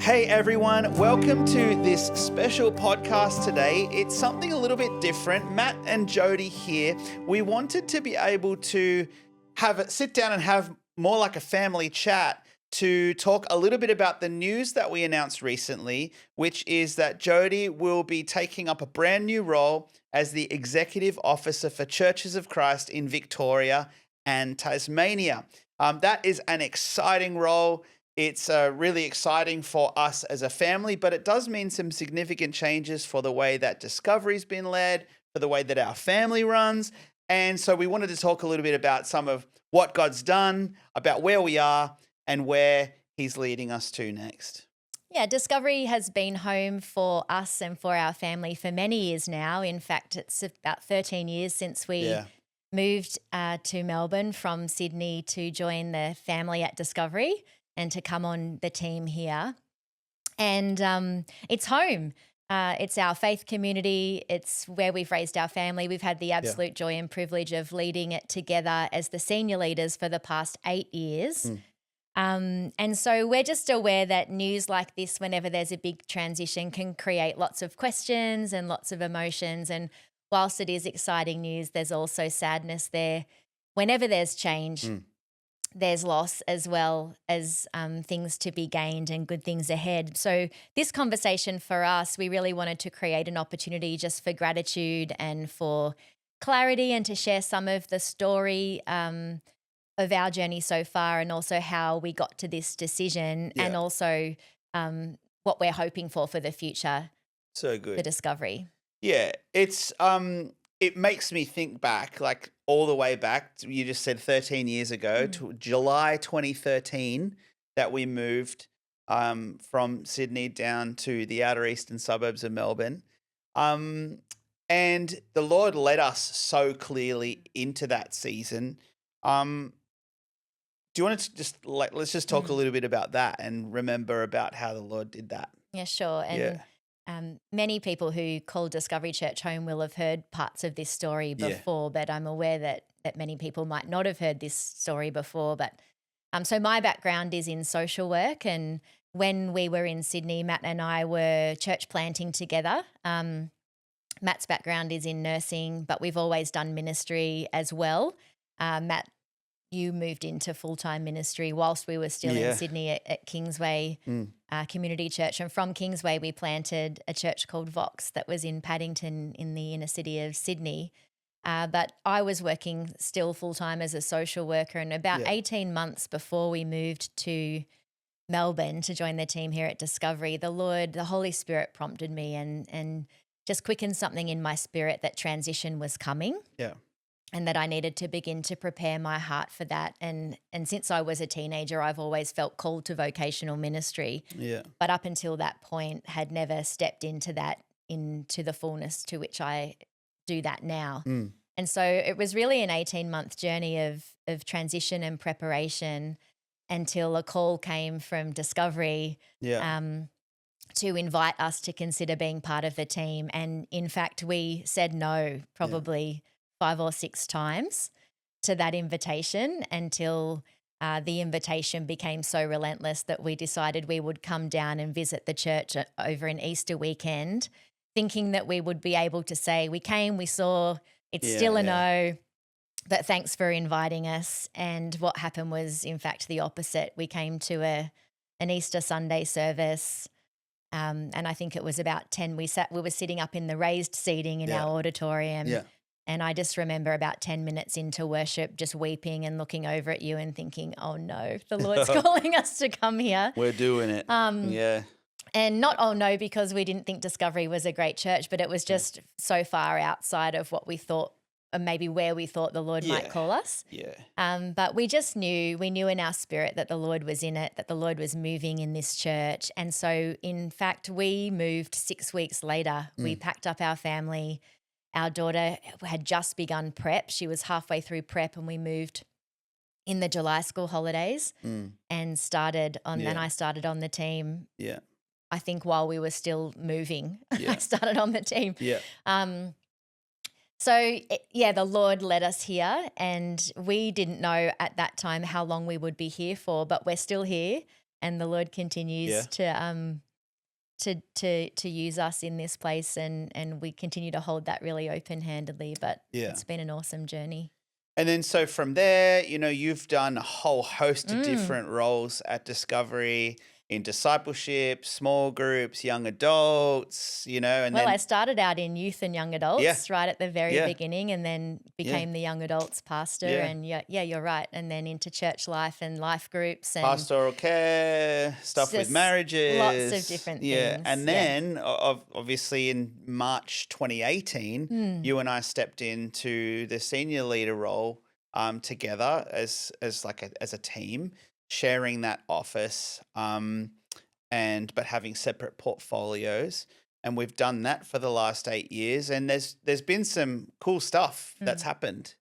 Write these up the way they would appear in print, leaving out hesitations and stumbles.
Hey everyone, welcome to this special podcast today. It's something a little bit different. Matt and Jody here. We wanted to be able to sit down and have more like a family chat to talk a little bit about the news that we announced recently, which is that Jody will be taking up a brand new role as the Executive Officer for Churches of Christ in Victoria and Tasmania. That is an exciting role. It's really exciting for us as a family, but it does mean some significant changes for the way that Discovery's been led, for the way that our family runs. And so we wanted to talk a little bit about some of what God's done, about where we are, and where He's leading us to next. Yeah, Discovery has been home for us and for our family for many years now. In fact, it's about 13 years since we moved to Melbourne from Sydney to join the family at Discovery and to come on the team here. And it's home. It's our faith community. It's where we've raised our family. We've had the absolute joy and privilege of leading it together as the senior leaders for the past 8 years. And so we're just aware that news like this, whenever there's a big transition, can create lots of questions and lots of emotions. And whilst it is exciting news, there's also sadness there. Whenever there's change, there's loss as well as things to be gained and good things ahead. So this conversation for us, we really wanted to create an opportunity just for gratitude and for clarity and to share some of the story of our journey so far and also how we got to this decision and also what we're hoping for the future. So good. The Discovery. Yeah, it makes me think back, like all the way back. You just said 13 years ago, to July 2013, that we moved from Sydney down to the outer eastern suburbs of Melbourne. And the Lord led us so clearly into that season. Do you want to just let's just talk a little bit about that and remember about how the Lord did that? Yeah, sure. And many people who call Discovery Church home will have heard parts of this story before, but I'm aware that many people might not have heard this story before. But so my background is in social work, and when we were in Sydney, Matt and I were church planting together. Matt's background is in nursing, but we've always done ministry as well. Matt, you moved into full-time ministry whilst we were still in Sydney at Kingsway Community Church. And from Kingsway, we planted a church called Vox that was in Paddington in the inner city of Sydney. But I was working still full-time as a social worker, and about 18 months before we moved to Melbourne to join the team here at Discovery, the Holy Spirit prompted me and just quickened something in my spirit that transition was coming. Yeah. And that I needed to begin to prepare my heart for that. And since I was a teenager, I've always felt called to vocational ministry. Yeah. But up until that point, had never stepped into the fullness to which I do that now. And so it was really an 18-month journey of transition and preparation until a call came from Discovery to invite us to consider being part of the team. And in fact, we said no probably 5 or 6 times to that invitation until the invitation became so relentless that we decided we would come down and visit the church over an Easter weekend, thinking that we would be able to say, we came, we saw, it's still a no, but thanks for inviting us. And what happened was, in fact, the opposite. We came to an Easter Sunday service, and I think it was about 10. We were sitting up in the raised seating in our auditorium. Yeah. And I just remember about 10 minutes into worship just weeping and looking over at you and thinking, oh no, the Lord's calling us to come here. We're doing it. And not, oh no, because we didn't think Discovery was a great church, but it was just so far outside of what we thought, or maybe where we thought the Lord might call us. Yeah. But we knew in our spirit that the Lord was in it, that the Lord was moving in this church. And so in fact, we moved 6 weeks later. We packed up our family. Our daughter had just begun prep. She was halfway through prep, and we moved in the July school holidays and started on. And I started on the team. Yeah, I think while we were still moving, I started on the team. Yeah. The Lord led us here, and we didn't know at that time how long we would be here for, but we're still here. and the Lord continues to use us in this place, and we continue to hold that really open-handedly. But it's been an awesome journey. And then so from there, you've done a whole host of different roles at Discovery in discipleship, small groups, young adults, and Well, then I started out in youth and young adults right at the very beginning, and then became the young adults pastor. And you're right. And then into church life and life groups and pastoral care, stuff with marriages. Lots of different things. And then obviously in March 2018, you and I stepped into the senior leader role together as a team, sharing that office, but having separate portfolios. And we've done that for the last 8 years. And there's been some cool stuff that's happened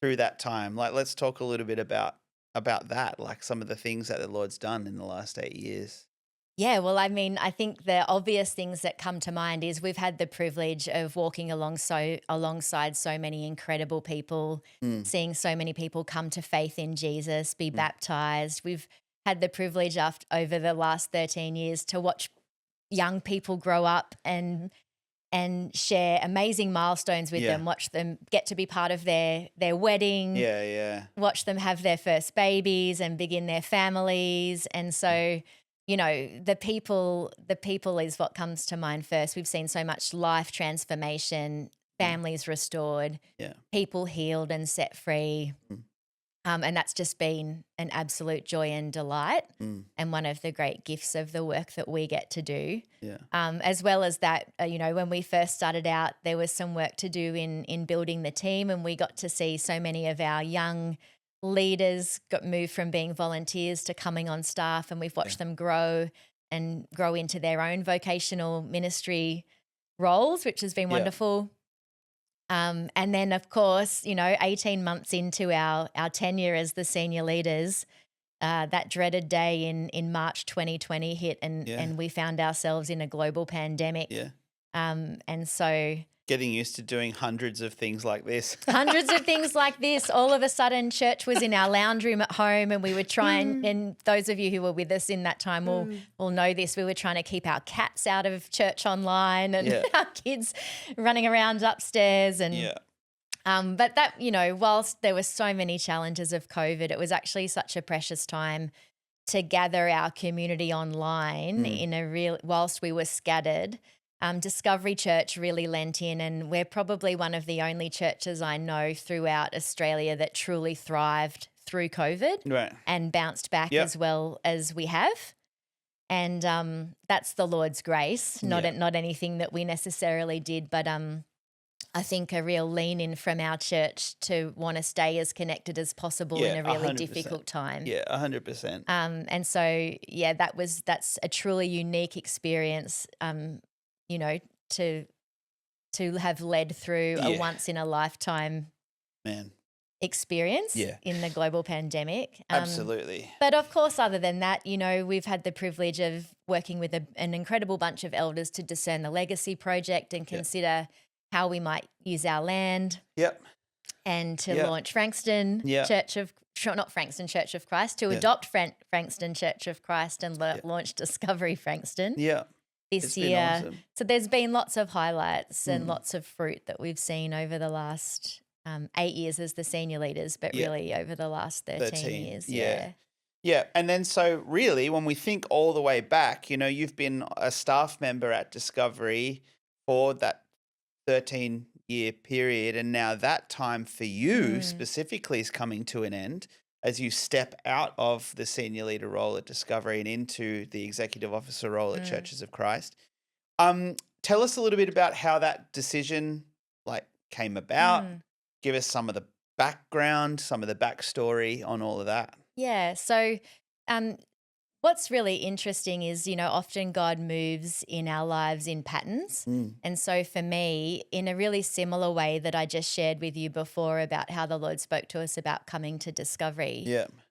through that time. Like, let's talk a little bit about that, like some of the things that the Lord's done in the last 8 years. Yeah, well, I mean, I think the obvious things that come to mind is we've had the privilege of walking alongside so many incredible people, seeing so many people come to faith in Jesus, be baptized. We've had the privilege over the last 13 years to watch young people grow up and share amazing milestones with them, watch them get to be part of their wedding, watch them have their first babies and begin their families. And so, the people is what comes to mind first. We've seen so much life transformation, families restored, people healed and set free. And that's just been an absolute joy and delight, and one of the great gifts of the work that we get to do. As well as that, when we first started out, there was some work to do in building the team, and we got to see so many of our young leaders got moved from being volunteers to coming on staff, and we've watched them grow into their own vocational ministry roles, which has been wonderful. And then, of course, 18 months into our tenure as the senior leaders, that dreaded day in March 2020 hit, and we found ourselves in a global pandemic. And so getting used to doing hundreds of things like this. All of a sudden, church was in our lounge room at home, and we were trying, and those of you who were with us in that time will know this, we were trying to keep our cats out of church online, and our kids running around upstairs. And but that, whilst there were so many challenges of COVID, it was actually such a precious time to gather our community online whilst we were scattered. Discovery Church really lent in, and we're probably one of the only churches I know throughout Australia that truly thrived through COVID and bounced back as well as we have. And that's the Lord's grace, not anything that we necessarily did, but I think a real lean in from our church to want to stay as connected as possible in a really 100%. difficult time. 100%. And so, that's a truly unique experience, to have led through a once in a lifetime experience in the global pandemic. Absolutely. But of course, other than that, we've had the privilege of working with an incredible bunch of elders to discern the legacy project and consider how we might use our land. And to launch Frankston Church of Christ, to adopt Frankston Church of Christ and launch Discovery Frankston. This year. Awesome. So there's been lots of highlights and lots of fruit that we've seen over the last 8 years as the senior leaders, but really over the last 13 years. Yeah. And then so really when we think all the way back, you've been a staff member at Discovery for that 13-year period, and now that time for you specifically is coming to an end as you step out of the senior leader role at Discovery and into the executive officer role at Churches of Christ. Tell us a little bit about how that decision came about. Give us some of the background, some of the backstory on all of that. Yeah. So what's really interesting is, often God moves in our lives in patterns. And so for me, in a really similar way that I just shared with you before about how the Lord spoke to us about coming to Discovery.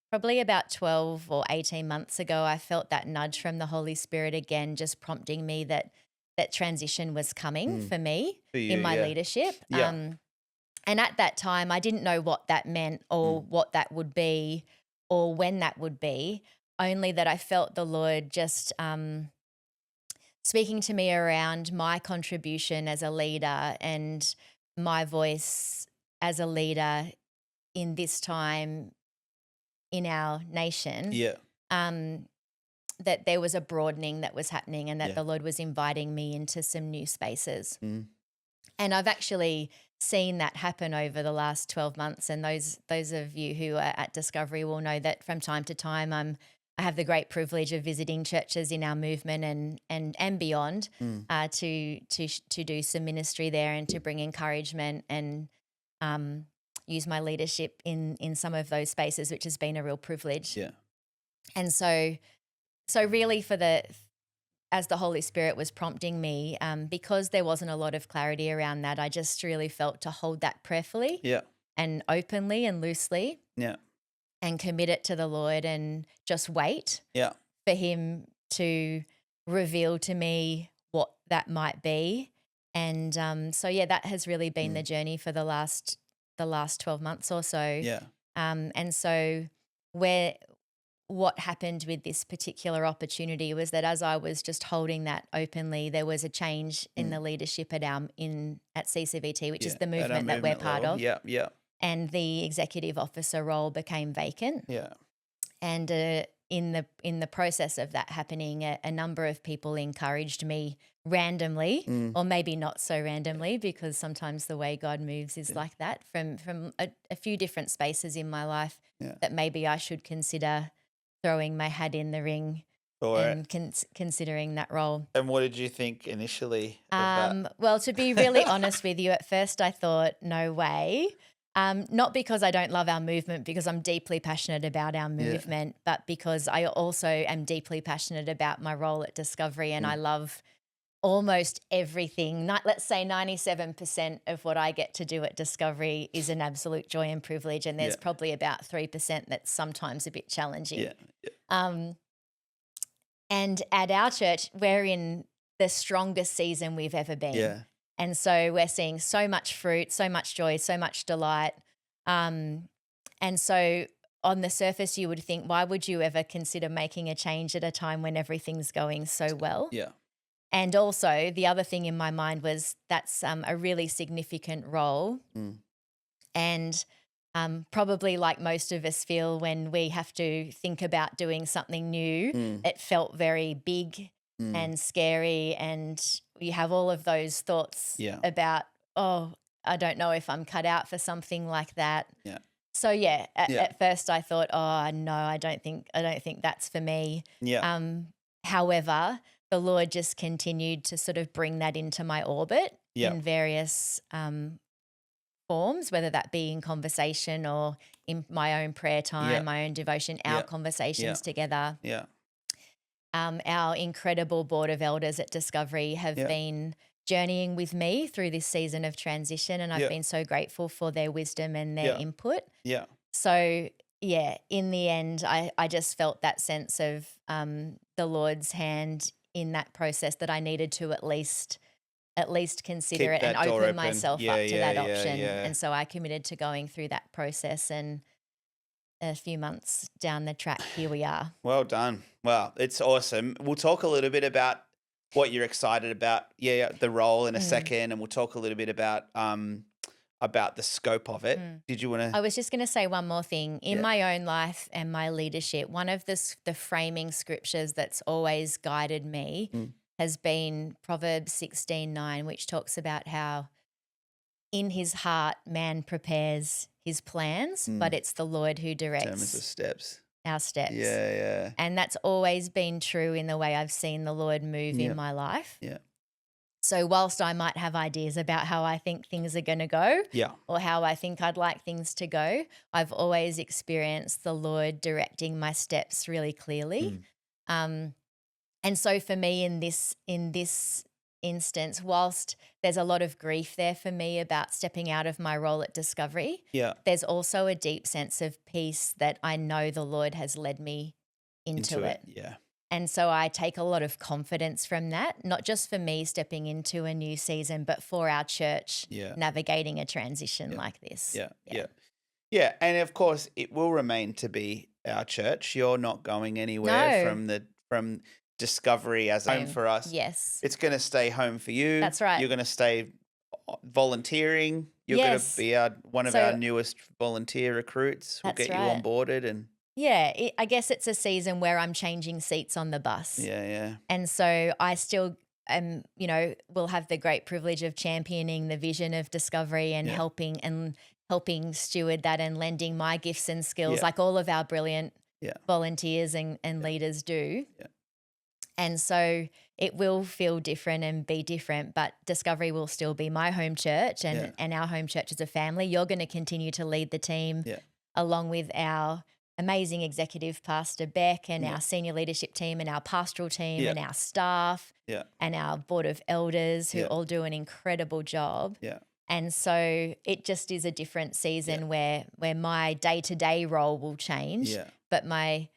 Probably about 12 or 18 months ago, I felt that nudge from the Holy Spirit again, just prompting me that transition was coming for me in my leadership. And at that time, I didn't know what that meant or what that would be or when that would be. only that I felt the Lord just speaking to me around my contribution as a leader and my voice as a leader in this time in our nation. Yeah. That there was a broadening that was happening and that Yeah. the Lord was inviting me into some new spaces. Mm. And I've actually seen that happen over the last 12 months. And those of you who are at Discovery will know that from time to time I have the great privilege of visiting churches in our movement and beyond to do some ministry there and to bring encouragement and use my leadership in some of those spaces, which has been a real privilege. Yeah. And so really as the Holy Spirit was prompting me, because there wasn't a lot of clarity around that, I just really felt to hold that prayerfully and openly and loosely and commit it to the Lord and just wait for him to reveal to me what that might be. And that has really been the journey for the last 12 months or so. Yeah. And so what happened with this particular opportunity was that as I was just holding that openly, there was a change in the leadership at CCVT, which is the movement that we're part of. Yeah, yeah. And the executive officer role became vacant. Yeah. And in the process of that happening, a number of people encouraged me randomly, or maybe not so randomly, because sometimes the way God moves is like that, from a few different spaces in my life that maybe I should consider throwing my hat in the ring and considering that role. And what did you think initially of that? Well, to be really honest with you, at first I thought, no way. Not because I don't love our movement, because I'm deeply passionate about our movement, but because I also am deeply passionate about my role at Discovery, and I love almost everything. Let's say 97% of what I get to do at Discovery is an absolute joy and privilege, and there's probably about 3% that's sometimes a bit challenging. Yeah. Yeah. And at our church, we're in the strongest season we've ever been. Yeah. And so we're seeing so much fruit, so much joy, so much delight. And so on the surface, you would think, why would you ever consider making a change at a time when everything's going so well? Yeah. And also the other thing in my mind was that's a really significant role. And probably like most of us feel when we have to think about doing something new, it felt very big and scary, and you have all of those thoughts about, oh, I don't know if I'm cut out for something like that. Yeah. So at first I thought, oh no, I don't think that's for me. Yeah. However, the Lord just continued to sort of bring that into my orbit in various forms, whether that be in conversation or in my own prayer time, my own devotion, our conversations together. Yeah. Our incredible board of elders at Discovery have been journeying with me through this season of transition, and I've been so grateful for their wisdom and their input. Yeah. So, in the end, I just felt that sense of the Lord's hand in that process, that I needed to at least consider Keep it and that door open open. myself Yeah, up to yeah, that yeah, option. yeah. And so I committed to going through that process, and a few months down the track, here we are. Well done. Wow, it's awesome. We'll talk a little bit about what you're excited about, the role in a second, and we'll talk a little bit about the scope of it. Did you want to? I was just going to say one more thing. In my own life and my leadership, one of the framing scriptures that's always guided me has been Proverbs 16:9, which talks about how in his heart man prepares his plans, but it's the Lord who Determines the directs steps. our steps. Yeah, yeah. And that's always been true in the way I've seen the Lord move in my life. Yeah. So whilst I might have ideas about how I think things are going to go, or how I think I'd like things to go, I've always experienced the Lord directing my steps really clearly. And so for me in this instance, whilst there's a lot of grief there for me about stepping out of my role at Discovery, there's also a deep sense of peace that I know the Lord has led me into it. Yeah. And so I take a lot of confidence from that, not just for me stepping into a new season, but for our church navigating a transition like this. Yeah. And of course, it will remain to be our church. You're not going anywhere No. from Discovery as home for us. Yes. It's going to stay home for you. That's right. You're going to stay volunteering. You're going to Yes. be one of our So newest volunteer recruits. We'll that's get you right. onboarded and Yeah, I guess it's a season where I'm changing seats on the bus. yeah. And so I still will have the great privilege of championing the vision of Discovery and Yeah. helping steward that and lending my gifts and skills Yeah. like all of our brilliant Yeah. volunteers and leaders do. Yeah. And so it will feel different and be different, but Discovery will still be my home church and our home church as a family. You're going to continue to lead the team along with our amazing executive pastor Beck and our senior leadership team and our pastoral team and our staff and our board of elders who all do an incredible job. Yeah. And so it just is a different season where my day-to-day role will change, but my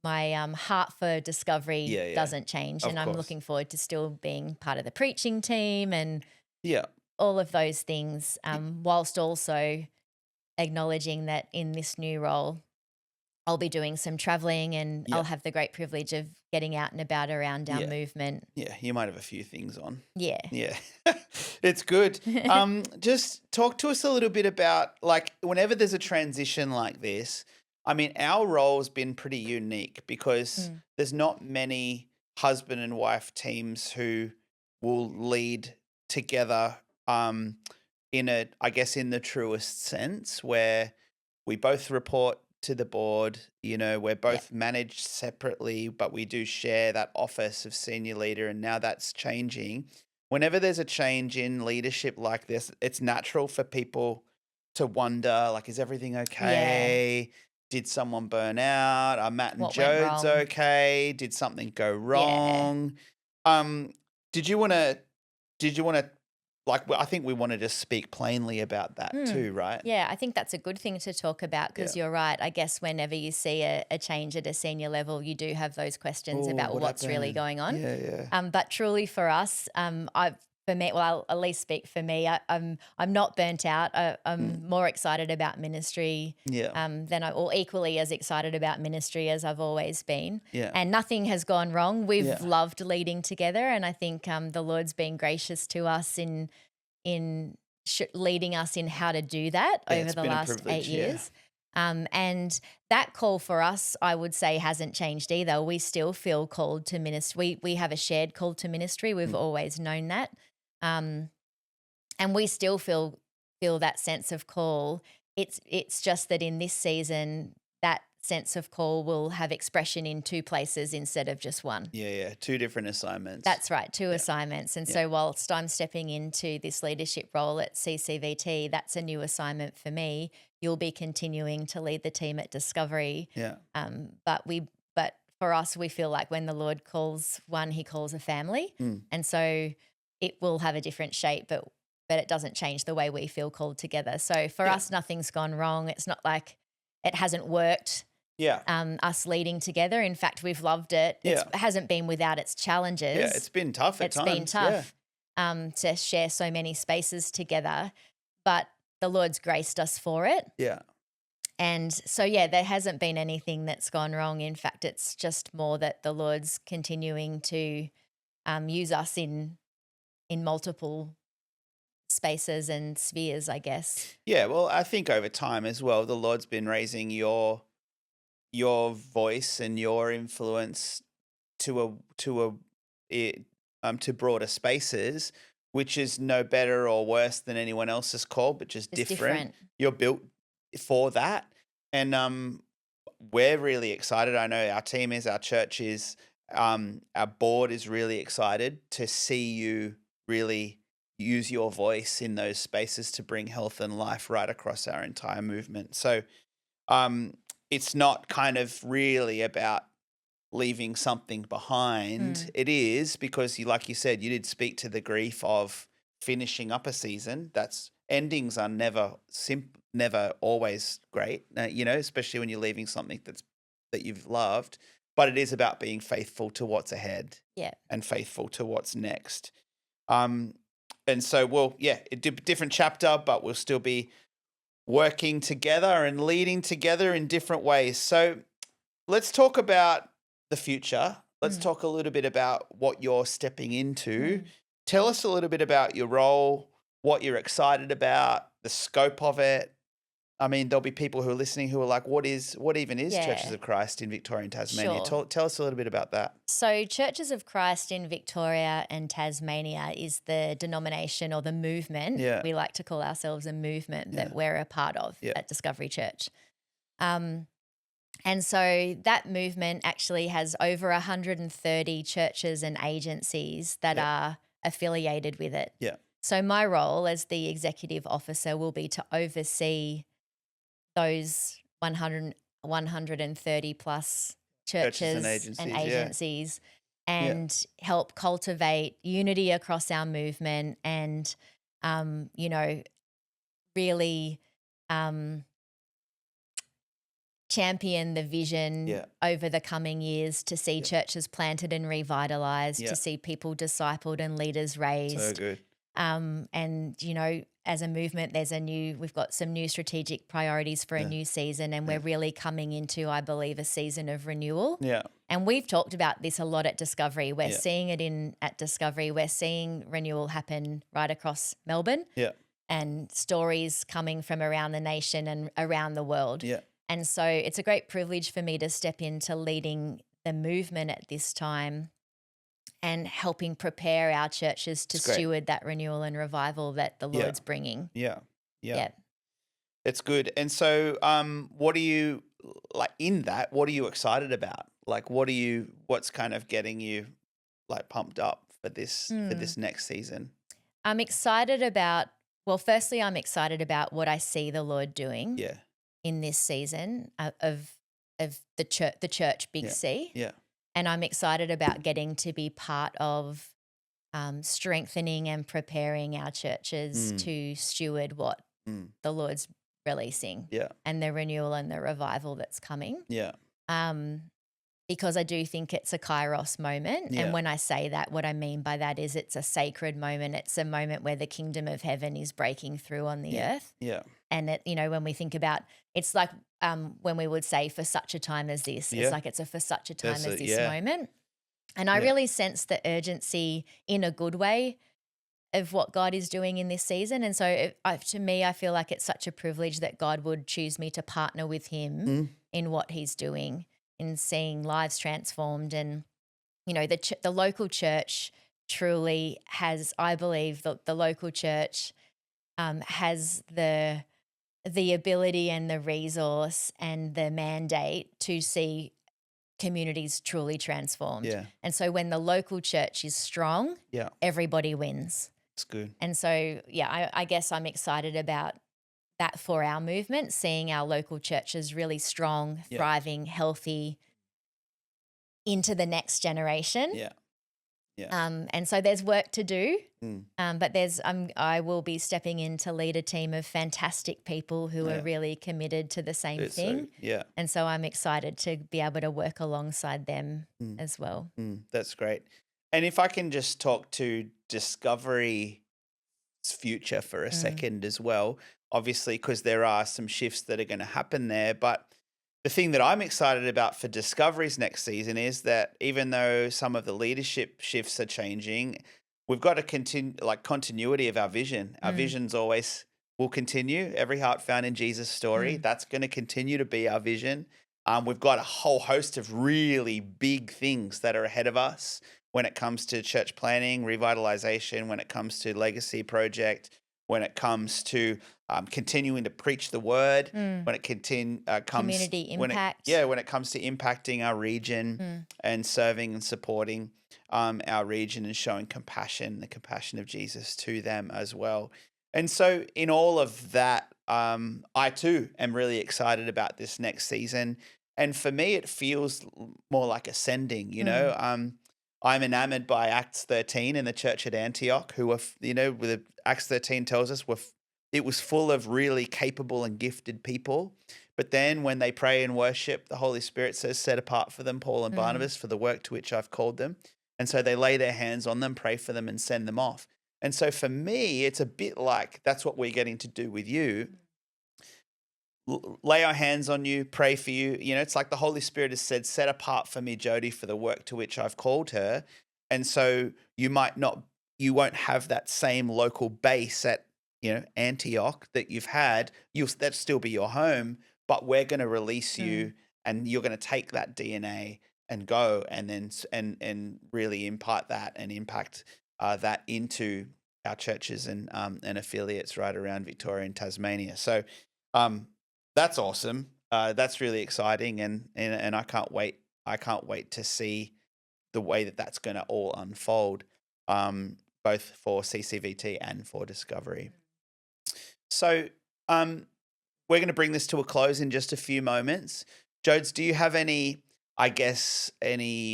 heart for Discovery doesn't change. Of and I'm course. looking forward to still being part of the preaching team and all of those things, whilst also acknowledging that in this new role, I'll be doing some traveling and I'll have the great privilege of getting out and about around our movement. Yeah, you might have a few things on. Yeah. Yeah, it's good. Just talk to us a little bit about, like, whenever there's a transition like this, I mean, our role's been pretty unique because there's not many husband and wife teams who will lead together in the truest sense, where we both report to the board, we're both managed separately, but we do share that office of senior leader, and now that's changing. Whenever there's a change in leadership like this, it's natural for people to wonder, like, is everything okay? Did someone burn out? Are Matt and What went Jodes wrong? okay? Did something go wrong? Did you want to like, I think we want to just speak plainly about that too, right? Yeah, I think that's a good thing to talk about because you're right. I guess whenever you see a change at a senior level, you do have those questions about what what's really happened? going on. Yeah. But truly for us, I'll at least speak for me. I'm not burnt out. I'm more excited about ministry or equally as excited about ministry as I've always been. Yeah. And nothing has gone wrong. We've loved leading together, and I think the Lord's been gracious to us in leading us in how to do that over the last 8 years. And that call for us, I would say, hasn't changed either. We still feel called to ministry. We have a shared call to ministry. We've always known that. And we still feel that sense of call. It's just that in this season, that sense of call will have expression in two places instead of just one. Yeah. 2 different assignments. That's right, 2 assignments. And so whilst I'm stepping into this leadership role at CCVT, that's a new assignment for me. You'll be continuing to lead the team at Discovery. Yeah. But for us, we feel like when the Lord calls one, he calls a family. And so it will have a different shape, but it doesn't change the way we feel called together. So for us, nothing's gone wrong. It's not like it hasn't worked. Us leading together. In fact, we've loved it. It hasn't been without its challenges. Yeah, it's been tough at times. It's been tough to share so many spaces together, but the Lord's graced us for it. Yeah. And so, there hasn't been anything that's gone wrong. In fact, it's just more that the Lord's continuing to use us in multiple spaces and spheres, I guess. Yeah, well, I think over time as well, the Lord's been raising your voice and your influence to broader spaces, which is no better or worse than anyone else's call, but just different. You're built for that, and we're really excited. I know our team is, our church is, our board is really excited to see you really use your voice in those spaces to bring health and life right across our entire movement. So it's not kind of really about leaving something behind. It is because, like you said, you did speak to the grief of finishing up a season. That's endings are never always great, especially when you're leaving something that you've loved. But it is about being faithful to what's ahead, and faithful to what's next. And so, a different chapter, but we'll still be working together and leading together in different ways. So let's talk about the future. Let's Mm. talk a little bit about what you're stepping into. Mm. Tell us a little bit about your role, what you're excited about, the scope of it. I mean, there'll be people who are listening who are like, what even is Churches Yeah, of Christ in Victoria and Tasmania? sure. Tell us a little bit about that. So, Churches of Christ in Victoria and Tasmania is the denomination or the movement. Yeah. We like to call ourselves a movement Yeah. that we're a part of Yeah. at Discovery Church. And so that movement actually has over 130 churches and agencies that Yeah. are affiliated with it. Yeah. So my role as the executive officer will be to oversee those 130 plus churches and Yeah. agencies Yeah. and help cultivate unity across our movement and, really champion the vision Yeah. over the coming years to see Yeah. churches planted and revitalized, Yeah. to see people discipled and leaders So raised. good. And as a movement, we've got some new strategic priorities for a Yeah. new season, and Yeah. we're really coming into, I believe, a season of renewal. Yeah. And we've talked about this a lot at Discovery. We're Yeah. seeing it at Discovery. We're seeing renewal happen right across Melbourne Yeah. and stories coming from around the nation and around the world. Yeah. And so it's a great privilege for me to step into leading the movement at this time and helping prepare our churches to It's great. steward that renewal and revival that the Yeah. Lord's bringing. Yeah. Yeah. Yeah. It's good. And so, what are you like in that? What are you excited about? Like, what's kind of getting you like pumped up for this next season? I'm excited about, firstly, I'm excited about what I see the Lord doing Yeah. in this season of the church Big Yeah. C. Yeah. And I'm excited about getting to be part of strengthening and preparing our churches to steward what the Lord's releasing Yeah. and the renewal and the revival that's coming. Yeah. Because I do think it's a Kairos moment. Yeah. And when I say that, what I mean by that is it's a sacred moment. It's a moment where the kingdom of heaven is breaking through on the earth. Yeah. And when we think about, it's like when we would say for such a time as this, Yeah. it's like it's a for such a time That's as it, this yeah. moment. And I Yeah. really sense the urgency in a good way of what God is doing in this season. And so to me, I feel like it's such a privilege that God would choose me to partner with him in what he's doing, in seeing lives transformed. And, the local church truly has, I believe, the local church has the ability and the resource and the mandate to see communities truly transformed. Yeah. And so when the local church is strong, Yeah. everybody wins. It's good. And so, I guess I'm excited about that for our movement, seeing our local churches really strong, Yeah. thriving, healthy into the next generation. Yeah. Yeah. And so there's work to do, Mm. but I will be stepping in to lead a team of fantastic people who Yeah. are really committed to the same It's thing. yeah. And so I'm excited to be able to work alongside them as well. That's great. And if I can just talk to Discovery's future for a second as well, obviously, because there are some shifts that are going to happen there. But the thing that I'm excited about for Discovery's next season is that even though some of the leadership shifts are changing, we've got a continuity of our vision. Our vision's always will continue. Every heart found in Jesus story. That's going to continue to be our vision. We've got a whole host of really big things that are ahead of us when it comes to church planning, revitalization, when it comes to legacy project, when it comes to continuing to preach the word, when it comes Community impact. when it comes to impacting our region and serving and supporting our region and showing compassion, the compassion of Jesus to them as well. And so in all of that, I too am really excited about this next season. And for me, it feels more like ascending, I'm enamored by Acts 13 in the church at Antioch, who were, with Acts 13 tells us it was full of really capable and gifted people. But then when they pray and worship, the Holy Spirit says, set apart for them Paul and Barnabas for the work to which I've called them. And so they lay their hands on them, pray for them, and send them off. And so for me, it's a bit like that's what we're getting to do with you. lay our hands on you, pray for you. You know, it's like the Holy Spirit has said, set apart for me, Jody, for the work to which I've called her. And so you won't have that same local base at, Antioch that you've had. That'll still be your home, but we're going to release you and you're going to take that DNA and go and then and really impart that and impact that into our churches and affiliates right around Victoria and Tasmania. So that's awesome. That's really exciting, and I can't wait. I can't wait to see the way that that's going to all unfold, both for CCVT and for Discovery. So we're going to bring this to a close in just a few moments. Jodes, do you have any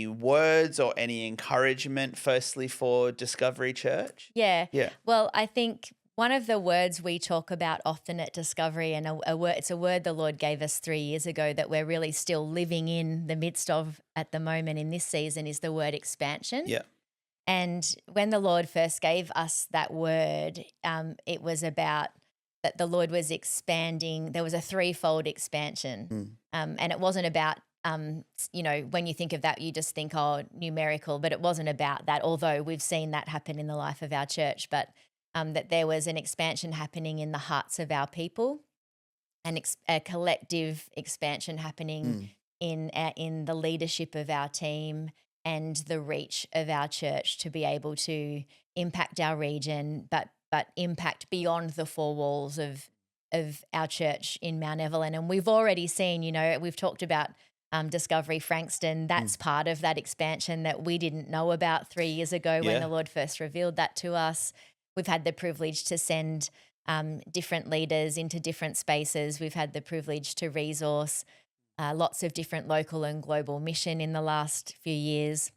words or any encouragement, firstly, for Discovery Church? Yeah. Well, I think one of the words we talk about often at Discovery, and it's a word the Lord gave us 3 years ago that we're really still living in the midst of at the moment in this season, is the word expansion. Yeah. And when the Lord first gave us that word, it was about that the Lord was expanding. There was a threefold expansion. And it wasn't about, when you think of that, you just think, numerical, but it wasn't about that, although we've seen that happen in the life of our church, but that there was an expansion happening in the hearts of our people, and a collective expansion happening in the leadership of our team and the reach of our church to be able to impact our region, but impact beyond the four walls of our church in Mount Evelyn. And we've already seen, we've talked about Discovery Frankston. That's part of that expansion that we didn't know about 3 years ago when the Lord first revealed that to us. We've had the privilege to send different leaders into different spaces. We've had the privilege to resource lots of different local and global mission in the last few years.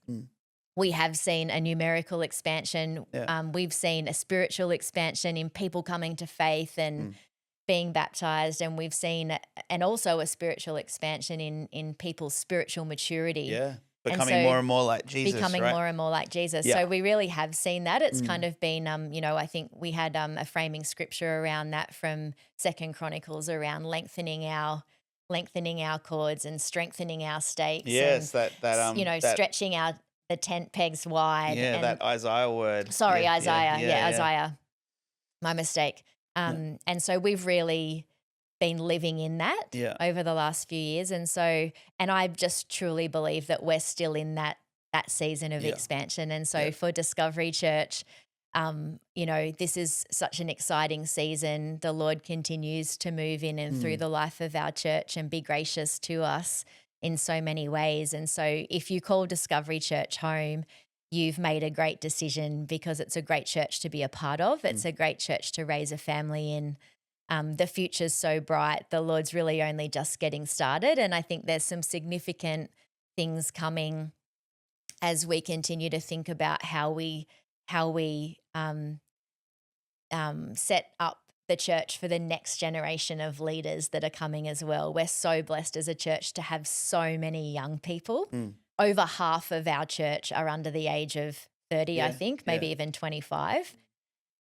We have seen a numerical expansion. We've seen a spiritual expansion in people coming to faith and being baptized, and we've seen and also a spiritual expansion in people's spiritual maturity. Yeah, becoming more and more like Jesus, becoming right? more and more like Jesus. Yeah. So we really have seen that. It's kind of been, I think we had a framing scripture around that from 2 Chronicles around lengthening our cords and strengthening our stakes. Yes, and, that stretching our the tent pegs wide. Yeah, and, that Isaiah word. Sorry, Yeah, Isaiah. yeah. Isaiah. My mistake. And so we've really been living in that over the last few years. And I just truly believe that we're still in that season of expansion. And so for Discovery Church, this is such an exciting season. The Lord continues to move in and through the life of our church and be gracious to us in so many ways. And so if you call Discovery Church home, you've made a great decision, because it's a great church to be a part of. It's a great church to raise a family in. The future's so bright. The Lord's really only just getting started. And I think there's some significant things coming as we continue to think about how we set up the church for the next generation of leaders that are coming as well. We're so blessed as a church to have so many young people. Over half of our church are under the age of 30, I think, maybe even 25.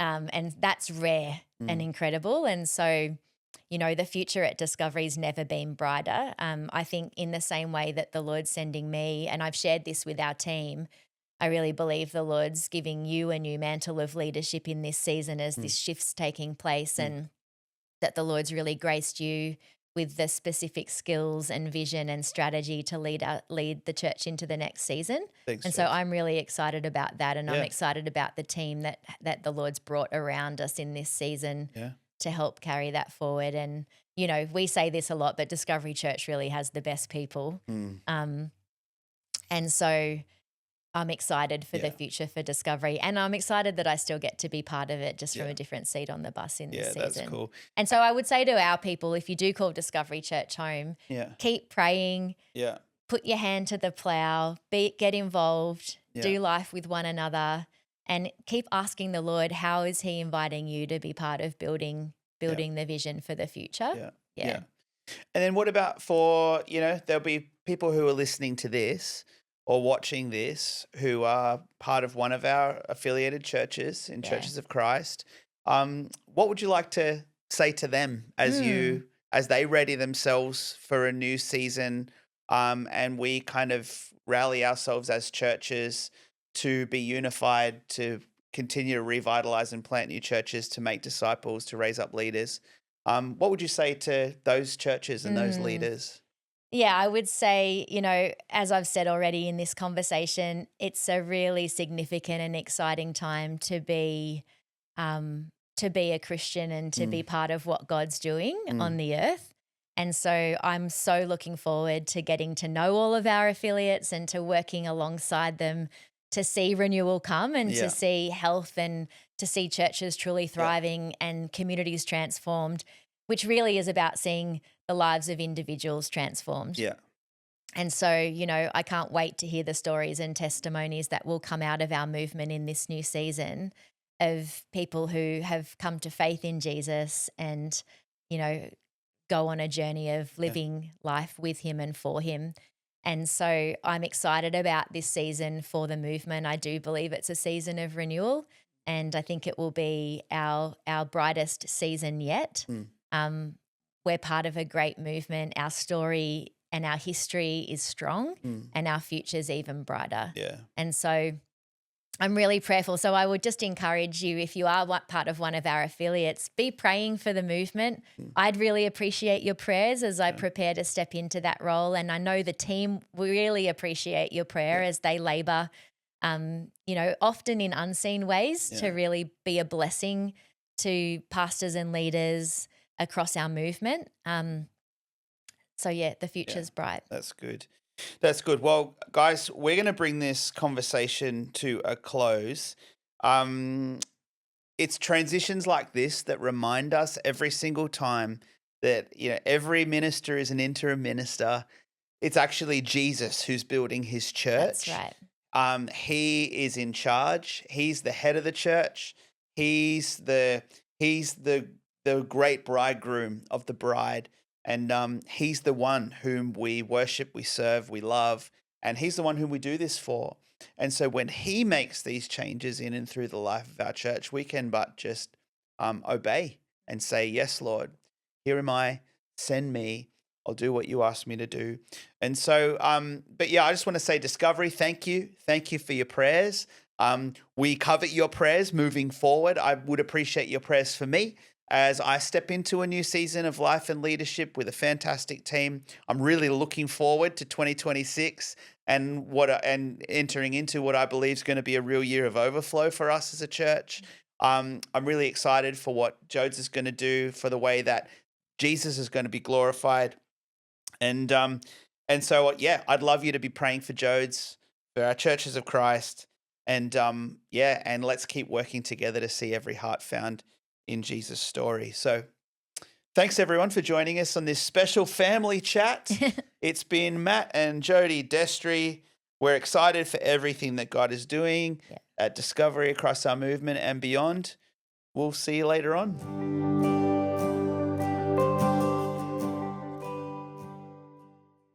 And that's rare and incredible. And so, the future at Discovery's never been brighter. I think in the same way that the Lord's sending me, and I've shared this with our team, I really believe the Lord's giving you a new mantle of leadership in this season as this shift's taking place, and that the Lord's really graced you with the specific skills and vision and strategy to lead the church into the next season. Thanks, and so I'm really excited about that, and I'm excited about the team that the Lord's brought around us in this season to help carry that forward. And, we say this a lot, but Discovery Church really has the best people. And so I'm excited for the future for Discovery, and I'm excited that I still get to be part of it just from a different seat on the bus in this season. Yeah, that's cool. And so I would say to our people, if you do call Discovery Church home, keep praying, put your hand to the plow, get involved, do life with one another, and keep asking the Lord, how is he inviting you to be part of building the vision for the future? Yeah. And then what about for, there'll be people who are listening to this or watching this who are part of one of our affiliated churches in Churches of Christ. What would you like to say to them as as they ready themselves for a new season, and we kind of rally ourselves as churches to be unified, to continue to revitalize and plant new churches, to make disciples, to raise up leaders. What would you say to those churches and those Mm. leaders? Yeah, I would say, as I've said already in this conversation, it's a really significant and exciting time to be a Christian and to be Mm, part of what God's doing mm, on the earth. And so I'm so looking forward to getting to know all of our affiliates and to working alongside them to see renewal come and to yeah, see health and to see churches truly yeah, thriving and communities transformed, which really is about seeing the lives of individuals transformed. yeah, And so, I can't wait to hear the stories and testimonies that will come out of our movement in this new season of people who have come to faith in Jesus and, you know, go on a journey of yeah, living life with him and for him. And so I'm excited about this season for the movement. I do believe it's a season of renewal, and I think it will be our brightest season yet. mm, Um, we're part of a great movement. Our story and our history is strong, mm, and our future's even brighter. yeah, And so I'm really prayerful. So I would just encourage you, if you are part of one of our affiliates, be praying for the movement. mm, I'd really appreciate your prayers as I yeah, prepare to step into that role. And I know the team really appreciate your prayer yeah, as they labor, often in unseen ways to yeah, really be a blessing to pastors and leaders across our movement. So yeah, the yeah. future's bright. That's good. That's good. Well, guys, we're going to bring this conversation to a close. Um, it's transitions like this that remind us every single time that every minister is an interim minister. It's actually Jesus who's building his That's church. right. He is in charge. He's the head of the church. He's the great bridegroom of the bride, and he's the one whom we worship, we serve, we love, and he's the one whom we do this for. And so when he makes these changes in and through the life of our church, we can but just obey and say, "Yes, Lord, here am I. Send me. I'll do what you ask me to do." And so, but yeah, I just want to say, Discovery, thank you. Thank you for your prayers. We covet your prayers moving forward. I would appreciate your prayers for me as I step into a new season of life and leadership with a fantastic team. I'm really looking forward to 2026 and entering into what I believe is going to be a real year of overflow for us as a church. I'm really excited for what Jodes is going to do, for the way that Jesus is going to be glorified. And so yeah, I'd love you to be praying for Jodes, for our churches of Christ, and and let's keep working together to see every heart found in Jesus' story. So thanks everyone for joining us on this special family chat. It's been Matt and Jody Destry. We're excited for everything that God is doing Yeah. at Discovery, across our movement and beyond. We'll see you later on.